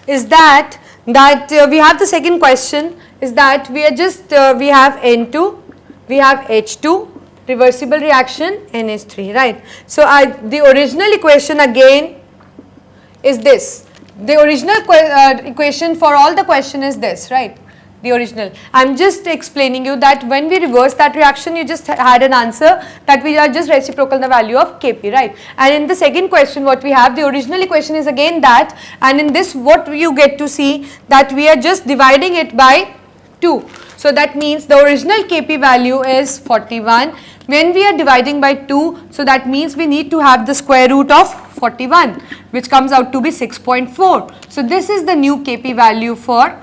is that we have the second question is that we are just we have N2, we have H2, reversible reaction NH3, right. So the original equation again is this. The original equation for all the question is this, right. The original. I am just explaining you that when we reverse that reaction, you just had an answer that we are just reciprocal the value of Kp, right. And in the second question what we have, the original equation is again that, and in this what you get to see that we are just dividing it by 2. So that means the original Kp value is 41. When we are dividing by 2, so that means we need to have the square root of 41, which comes out to be 6.4. So this is the new Kp value for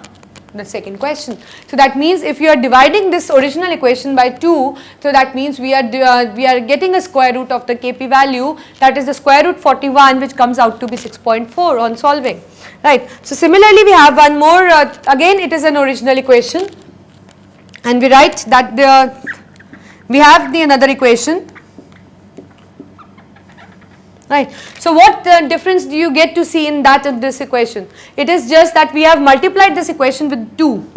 the second question. So that means if you are dividing this original equation by 2, so that means we are getting a square root of the Kp value, that is the square root 41, which comes out to be 6.4 on solving, right. So similarly we have one more, again it is an original equation, and we write that we have the another equation, right. So what difference do you get to see in that of this equation? It is just that we have multiplied this equation with 2,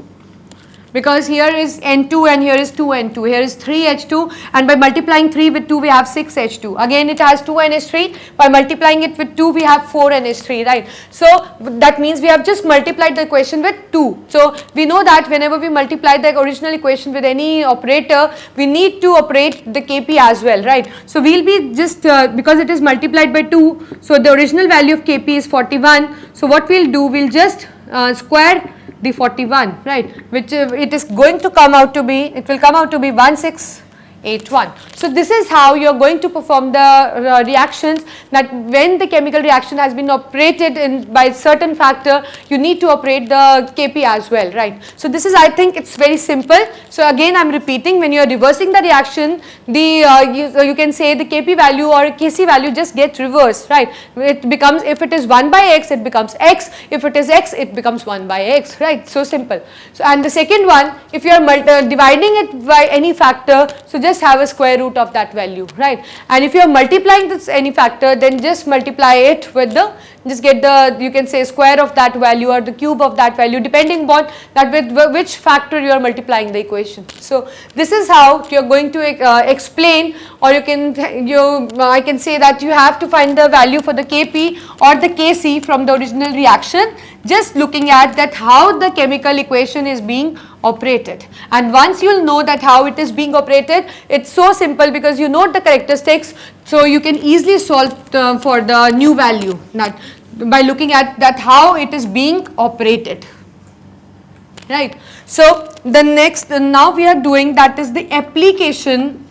because here is N2 and here is 2N2, here is 3H2, and by multiplying 3 with 2 we have 6H2. Again it has 2NH3, by multiplying it with 2 we have 4NH3, right. So that means we have just multiplied the equation with 2. So we know that whenever we multiply the original equation with any operator, we need to operate the Kp as well, right. So we will be just because it is multiplied by 2, so the original value of Kp is 41. So what we will do, we will just square the 41, right, which it is going to come out to be, it will come out to be 1681. So this is how you are going to perform the reactions, that when the chemical reaction has been operated in by certain factor, you need to operate the Kp as well, right. So this is, I think it's very simple. So again I am repeating, when you are reversing the reaction, the you can say the Kp value or Kc value just gets reversed, right. It becomes, if it is 1 by x, it becomes x, if it is x, it becomes 1 by x, right. So simple. So and the second one, if you are dividing it by any factor, so just have a square root of that value, right. And if you are multiplying this any factor, then just multiply it with the, just get the, you can say square of that value or the cube of that value, depending upon that with which factor you are multiplying the equation. So this is how you are going to explain, or you can I can say that you have to find the value for the Kp or the Kc from the original reaction, just looking at that how the chemical equation is being operated. And once you will know that how it is being operated, it's so simple because you know the characteristics, so you can easily solve for the new value, that by looking at that how it is being operated, right. So the next, now we are doing, that is the application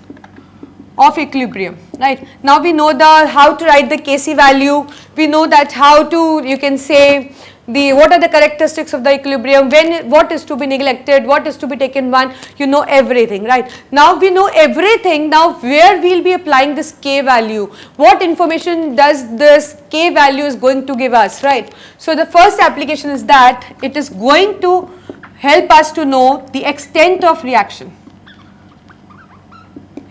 of equilibrium, right. Now we know the how to write the Kc value, we know that how to, you can say what are the characteristics of the equilibrium, when what is to be neglected, what is to be taken one, you know everything, right. Now we know everything, now where we will be applying this K value, what information does this K value is going to give us, right. So the first application is that it is going to help us to know the extent of reaction.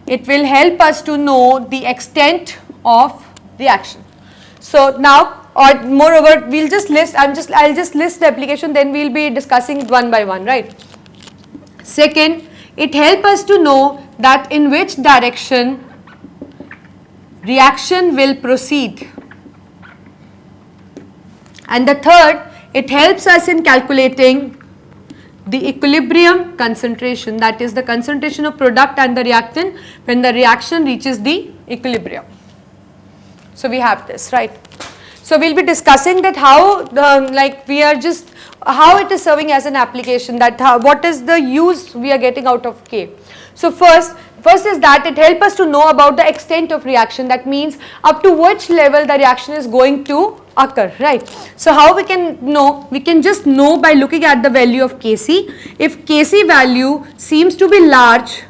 It will help us to know the extent of reaction. So now, or moreover, we'll just list, I'll just list the application, then we'll be discussing it one by one, right. Second, it helps us to know that in which direction reaction will proceed. And the third, it helps us in calculating the equilibrium concentration, that is the concentration of product and the reactant when the reaction reaches the equilibrium. So we have this, right. So we'll be discussing that how like we are just how it is serving as an application, that what is the use we are getting out of K. So first is that it helps us to know about the extent of reaction, that means up to which level the reaction is going to occur, right. So how we can know? We can just know by looking at the value of Kc. If Kc value seems to be large,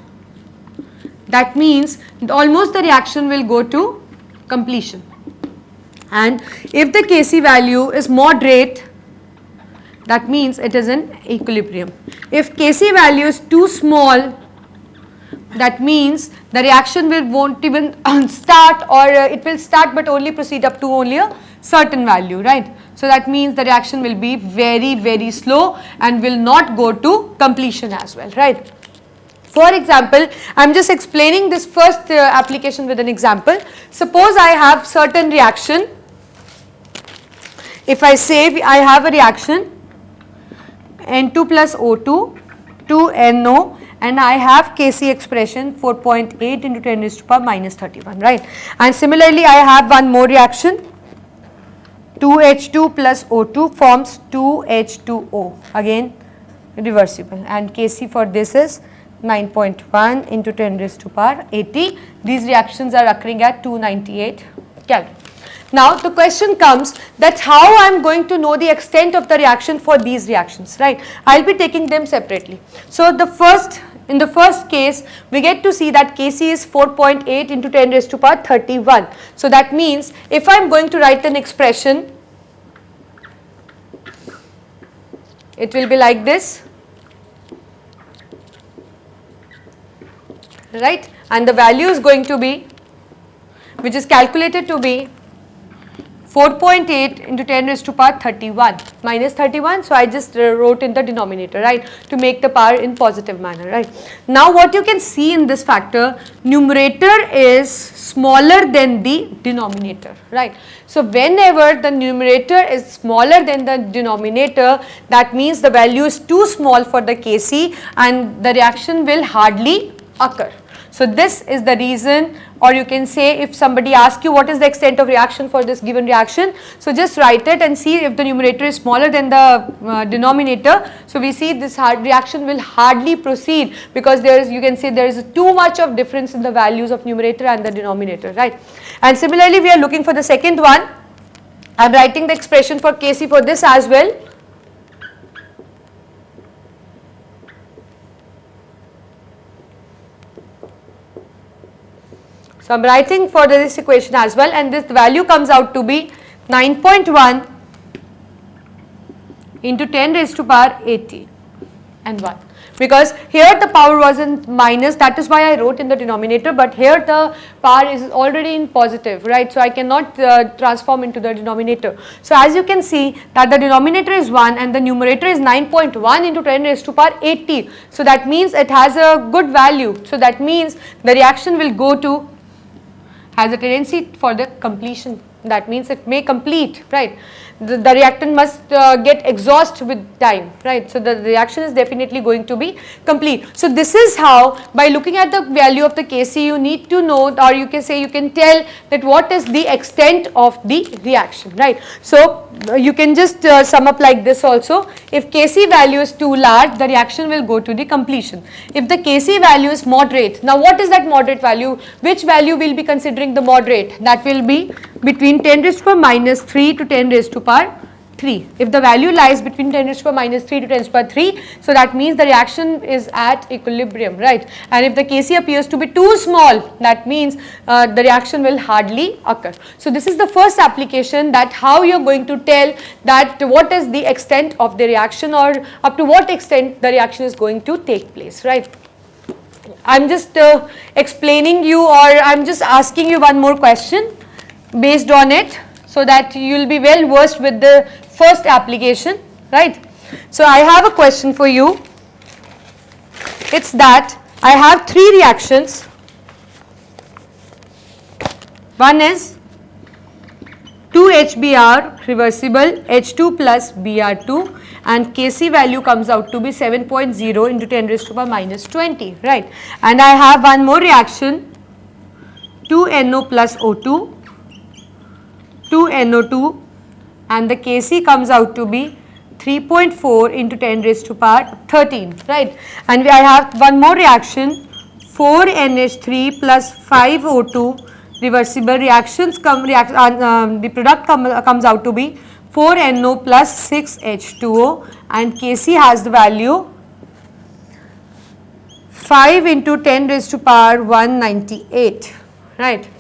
that means almost the reaction will go to completion. And if the Kc value is moderate, that means it is in equilibrium. If Kc value is too small, that means the reaction won't even start, or it will start but only proceed up to only a certain value, right. So So that means the reaction will be very, very slow and will not go to completion as well, right? For example, I am just explaining this first application with an example. Suppose I have certain reaction. If I say I have a reaction N2 plus O2 to NO, and I have Kc expression 4.8 into 10 raised to power minus 31, right? And similarly, I have one more reaction, 2H2 plus O2 forms 2H2O, again reversible, and Kc for this is 9.1 into 10 raised to power 80. These reactions are occurring at 298 Kelvin. Now the question comes that how I am going to know the extent of the reaction for these reactions, right? I will be taking them separately. So in the first case, we get to see that Kc is 4.8 into 10 raised to power 31. So that means if I am going to write an expression, it will be like this, right? And the value is going to be, which is calculated to be 4.8 into 10 raised to power 31 minus 31. So I just wrote in the denominator, right, to make the power in positive manner, right. Now what you can see in this factor, numerator is smaller than the denominator, right. So whenever the numerator is smaller than the denominator, that means the value is too small for the Kc and the reaction will hardly occur. So this is the reason, or you can say if somebody asks you what is the extent of reaction for this given reaction, so just write it and see if the numerator is smaller than the denominator. So we see this reaction will hardly proceed because there is, you can say there is too much of difference in the values of numerator and the denominator, right. And similarly we are looking for the second one. I am writing the expression for Kc for this as well. So I am writing for this equation as well, and this value comes out to be 9.1 into 10 raised to power 80 and 1, because here the power was in minus, that is why I wrote in the denominator, but here the power is already in positive, right. So I cannot transform into the denominator. So as you can see that the denominator is 1 and the numerator is 9.1 into 10 raised to power 80. So that means it has a good value. So that means the reaction will go to, has a tendency for the completion, that means it may complete, right. The reactant must get exhaust with time, right. So the reaction is definitely going to be complete. So this is how, by looking at the value of the Kc, you need to know, or you can say you can tell that what is the extent of the reaction, right. So you can just sum up like this also. If Kc value is too large, the reaction will go to the completion. If the Kc value is moderate, now what is that moderate value? Which value will be considering the moderate? That will be between 10 raised to power minus 3 to 10 raised to power 3. If the value lies between 10 raised to power minus 3 to 10 raised to power 3, so that means the reaction is at equilibrium, right. And if the Kc appears to be too small, that means the reaction will hardly occur. So this is the first application, that how you are going to tell that what is the extent of the reaction, or up to what extent the reaction is going to take place, right. I am just explaining you, or I am just asking you one more question based on it, so that you will be well versed with the first application, right. So I have a question for you. It's that I have three reactions. One is 2HBr reversible H2 plus Br2, and Kc value comes out to be 7.0 into 10 raised to power minus 20, right. And I have one more reaction, 2NO plus O2, 2NO2, and the Kc comes out to be 3.4 into 10 raised to power 13, right. And I have one more reaction, 4NH3 plus 5O2 reversible. Reactions the product comes out to be 4NO plus 6H2O, and Kc has the value 5 into 10 raised to power 198, right.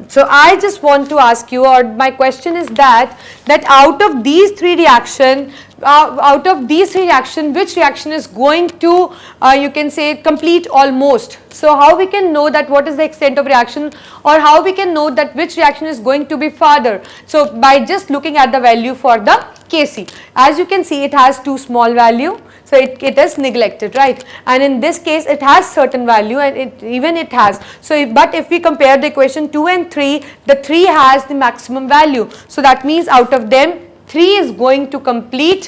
So I just want to ask you, or my question is that out of these three reactions, out of these three reactions, which reaction is going to, you can say, complete almost. So how we can know that what is the extent of reaction, or how we can know that which reaction is going to be farther? So by just looking at the value for the Kc. As you can see, it has too small value, so it is neglected, right? And in this case it has certain value, and it has. So but if we compare the equation 2 and 3, the 3 has the maximum value. So that means out of them 3 is going to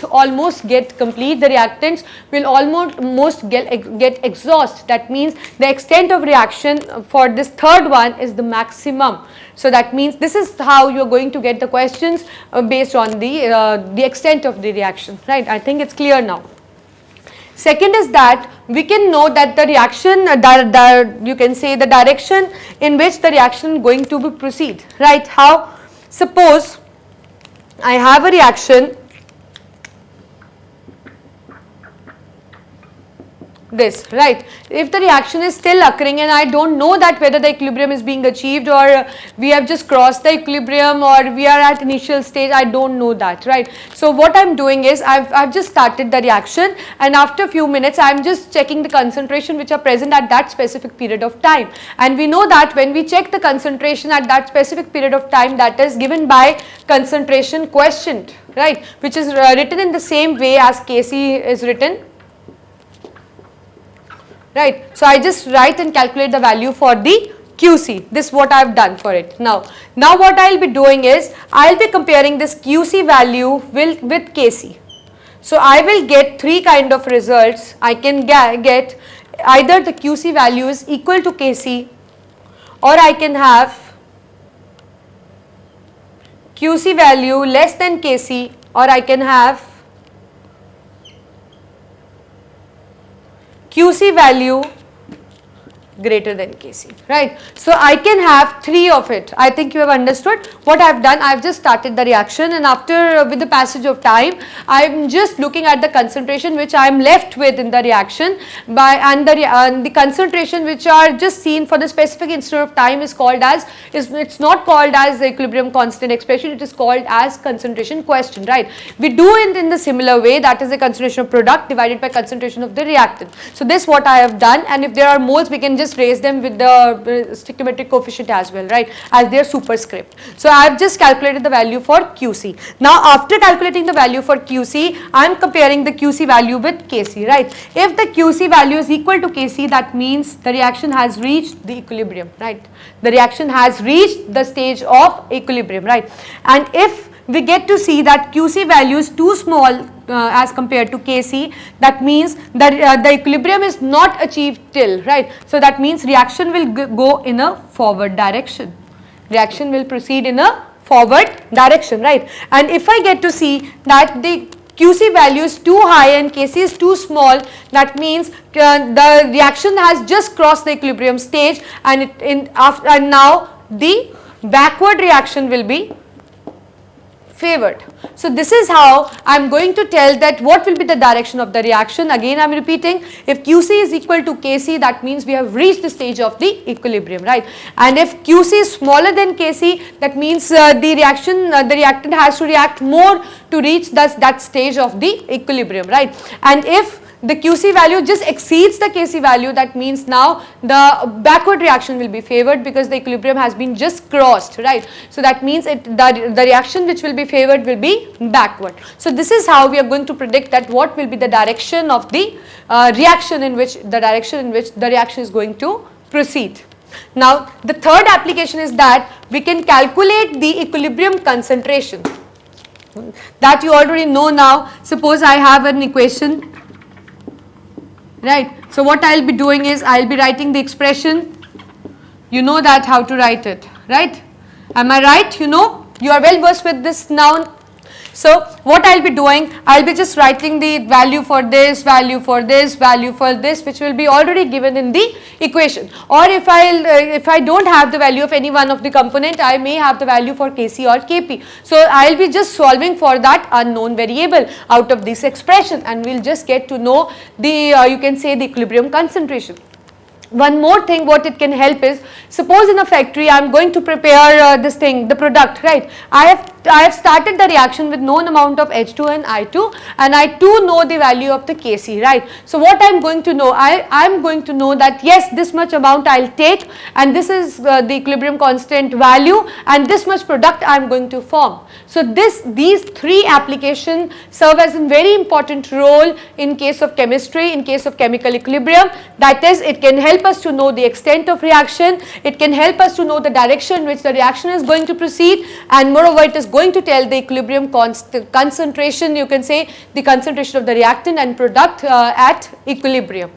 almost get complete. The reactants will almost get exhaust. That means the extent of reaction for this third one is the maximum. So that means this is how you are going to get the questions based on the extent of the reaction, right? I think it's clear now. Second is that we can know that the reaction, you can say the direction in which the reaction is going to be proceed, right? How? Suppose I have a reaction, this, right? If the reaction is still occurring and I don't know that whether the equilibrium is being achieved, or we have just crossed the equilibrium, or we are at initial stage, I don't know that, right? So what I'm doing is I've just started the reaction, and after a few minutes I'm just checking the concentration which are present at that specific period of time. And we know that when we check the concentration at that specific period of time, that is given by concentration quotient, right, which is written in the same way as Kc is written, right? So I just write and calculate the value for the Qc. This is what I have done for it. Now what I will be doing is I will be comparing this Qc value with Kc. So I will get three kind of results. I can get either the Qc value is equal to Kc, or I can have Qc value less than Kc, or I can have Qc value greater than Kc, right? So I can have three of it. I think you have understood what I have done. I have just started the reaction, and after with the passage of time I am just looking at the concentration which I am left with in the reaction and the concentration which are just seen for the specific instant of time is called as, it's not called as the equilibrium constant expression, it is called as concentration quotient, right? We do it in the similar way, that is the concentration of product divided by concentration of the reactant. So this what I have done, and if there are moles we can just raise them with the stoichiometric coefficient as well, right, as their superscript. So I have just calculated the value for Qc. Now after calculating the value for Qc, I am comparing the Qc value with Kc, right? If the Qc value is equal to Kc, that means the reaction has reached the equilibrium, right? The reaction has reached the stage of equilibrium, right? And if we get to see that Qc value is too small as compared to Kc, that means that the equilibrium is not achieved till, right? So that means reaction will go in a forward direction. Reaction will proceed in a forward direction, right? And if I get to see that the Qc value is too high and Kc is too small, that means the reaction has just crossed the equilibrium stage, and and now the backward reaction will be favored. So this is how I am going to tell that what will be the direction of the reaction. Again I am repeating, if Qc is equal to Kc, that means we have reached the stage of the equilibrium, right? And if Qc is smaller than Kc, that means the reactant has to react more to reach that stage of the equilibrium, right? And if the Qc value just exceeds the Kc value, that means now the backward reaction will be favored because the equilibrium has been just crossed, right? So that means the reaction which will be favored will be backward. So this is how we are going to predict that what will be the direction of the reaction in which the reaction is going to proceed. Now the third application is that we can calculate the equilibrium concentration. That you already know now. Suppose I have an equation, right? So what I will be doing is I will be writing the expression. You know that how to write it, right? Am I right? You know, you are well versed with this now. So what I will be doing, I will be just writing the value for this, value for this, value for this, which will be already given in the equation. Or if I don't have the value of any one of the component, I may have the value for Kc or Kp. So I will be just solving for that unknown variable out of this expression, and we will just get to know the you can say the equilibrium concentration. One more thing what it can help is, suppose in a factory I am going to prepare this thing, the product, right? I have I have started the reaction with known amount of H2 and I2, and I too know the value of the Kc, right. So what I am going to know, I am going to know that yes, this much amount I will take, and this is the equilibrium constant value, and this much product I am going to form. So these three applications serve as a very important role in case of chemistry, in case of chemical equilibrium. That is, it can help us to know the extent of reaction, it can help us to know the direction in which the reaction is going to proceed, and moreover it is going to tell the equilibrium concentration, you can say the concentration of the reactant and product at equilibrium.